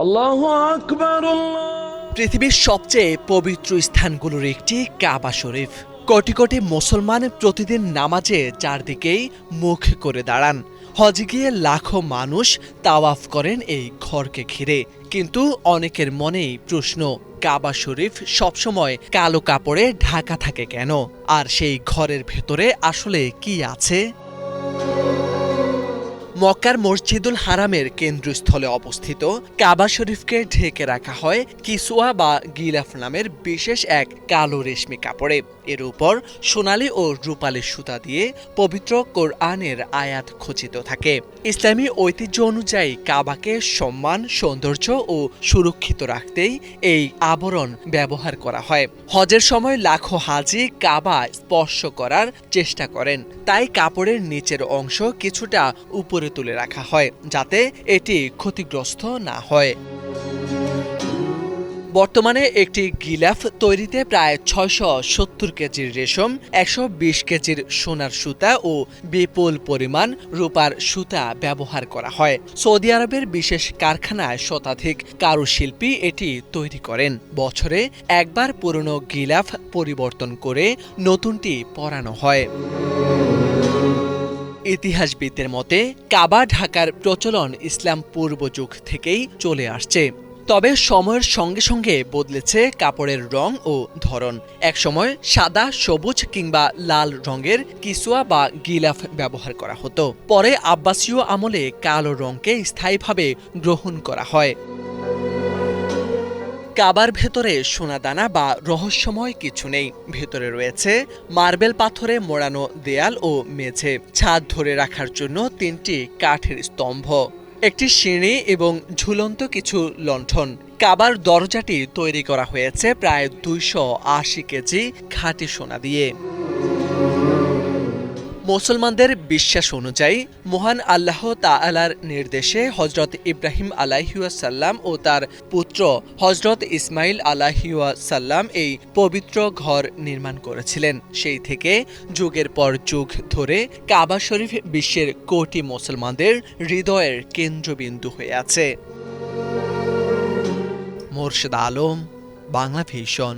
আল্লাহু আকবার। পৃথিবীর সবচেয়ে পবিত্র স্থানগুলোর একটি কাবা শরীফ। কোটি কোটি মুসলমান প্রতিদিন নামাজে চারদিকেই মুখ করে দাঁড়ান। হজে গিয়ে লাখো মানুষ তাওয়াফ করেন এই ঘরকে ঘিরে। কিন্তু অনেকের মনেই প্রশ্ন, কাবা শরীফ সবসময় কালো কাপড়ে ঢাকা থাকে কেন? আর সেই ঘরের ভেতরে আসলে কি আছে? মক্কার মসজিদুল হারামের কেন্দ্রস্থলে অবস্থিত কাবা শরীফকে ঢেকে রাখা হয় কিসওয়া বা গিলাফ নামের বিশেষ এক কালো রেশমি কাপড়ে। এর উপর সোনালী ও রূপালী সুতা দিয়ে পবিত্র কোরআনের আয়াত খচিত থাকে। ইসলামী ঐতিহ্য অনুযায়ী কাবাকে সম্মান, সৌন্দর্য ও সুরক্ষিত রাখতেই এই আবরণ ব্যবহার করা হয়। হজের সময় লাখো হাজি কাবা স্পর্শ করার চেষ্টা করেন, তাই কাপড়ের নিচের অংশ কিছুটা উপরে তুলে রাখা হয় যাতে এটি ক্ষতিগ্রস্ত না হয়। বর্তমানে একটি গিলাফ তৈরিতে প্রায় ৬৭০ কেজির রেশম, ১২০ কেজির সোনার সুতা ও বিপুল পরিমাণ রূপার সুতা ব্যবহার করা হয়। সৌদি আরবের বিশেষ কারখানায় শতাধিক কারুশিল্পী এটি তৈরি করেন। বছরে একবার পুরনো গিলাফ পরিবর্তন করে নতুনটি পরানো হয়। ইতিহাসবিদদের মতে কাবা ঢাকার প্রচলন ইসলাম পূর্ব যুগ থেকেই চলে আসছে। তবে সময়ের সঙ্গে সঙ্গে বদলেছে কাপড়ের রং ও ধরন। একসময় সাদা, সবুজ কিংবা লাল রঙের কিসওয়া বা গিলাফ ব্যবহার করা হতো। পরে আব্বাসীয় আমলে কালো রঙকে স্থায়ীভাবে গ্রহণ করা হয়। কাবার ভেতরে সোনাদানা বা রহস্যময় কিছু নেই। ভেতরে রয়েছে মার্বেল পাথরে মোড়ানো দেয়াল ও মেঝে, ছাদ ধরে রাখার জন্য ৩টি কাঠের স্তম্ভ, একটি সিঁড়ি এবং ঝুলন্ত কিছু লণ্ঠন। কাবার দরজাটি তৈরি করা হয়েছে প্রায় ২৮০ কেজি খাঁটি সোনা দিয়ে। মুসলমানদের বিশ্বাস অনুযায়ী মহান আল্লাহ তাআলার নির্দেশে হযরত ইব্রাহিম আলাইহিওয়াসাল্লাম ও তার পুত্র হযরত ইসমাইল আলাইহিওয়াসাল্লাম এই পবিত্র ঘর নির্মাণ করেছিলেন। সেই থেকে যুগের পর যুগ ধরে কাবা শরীফ বিশ্বের কোটি মুসলমানদের হৃদয়ের কেন্দ্রবিন্দু হয়ে আছে। মোরশেদ আলম, বাংলা ভিশন।